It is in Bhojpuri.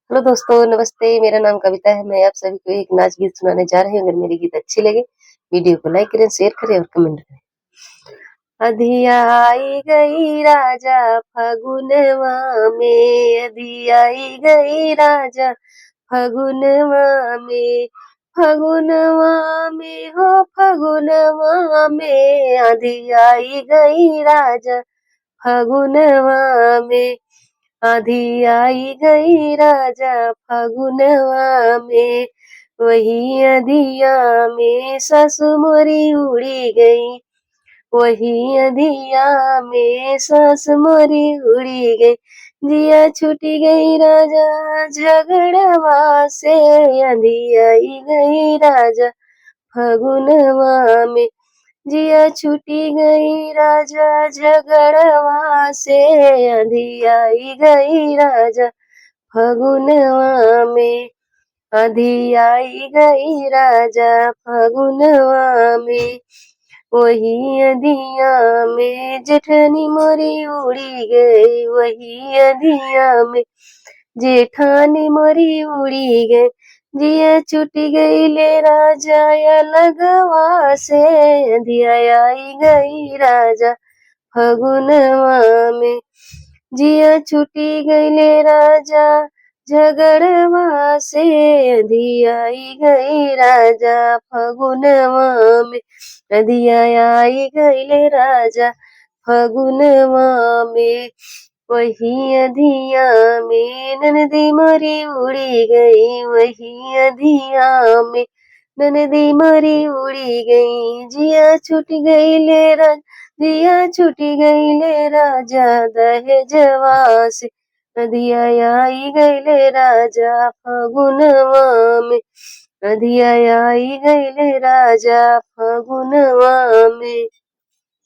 हेलो दोस्तों, नमस्ते। मेरा नाम कविता है। मैं आप सभी को एक नाच गीत सुनाने जा रही हूँ। अगर मेरे गीत अच्छे लगे, वीडियो को लाइक करें, शेयर करें और कमेंट करें। अधिया आई गई राजा फगुनवा में, अधिया आई गई राजा फगुनवा में, फगुनवा में हो फगुनवा में, अधिया आई गई राजा फगुनवा में, आधी आई गई राजा फगुनवा में, वही अधिया में सासु मोरी उड़ी गई, वही अधिया में सास मोरी उड़ी गई, जिया छूटी गई राजा झगड़वा से, अधिया आई गई राजा फगुनवा में, जिया छूटी गई राजा झगड़वा से, अधिया आई गई राजा फगुनवा में, अधिया आई गई राजा फगुनवा में, वही अधिया में जेठनी मोरी उड़ी गई, वही अधिया में जेठानी मोरी उड़ी गई, जिया छूटी गई ले राजा या लगवा से, अधिया आई गई राजा फगुनवा में, जिया छूटी गई ले राजा झगड़वा से, अधिया आई गई राजा फगुनवा में, अधिया आई गई ले राजा फगुनवा में, वही अधिया में ननदी मोरी उड़ी गई, वही अधिया में ननदी मोरी उड़ी गई, जिया छूट गई ले राजा, जिया छूटी गई ले राजा दहेजवा से, अधिया आई गई ले राजा फगुनवा में, अधिया आई गई ले राजा फगुनवा में।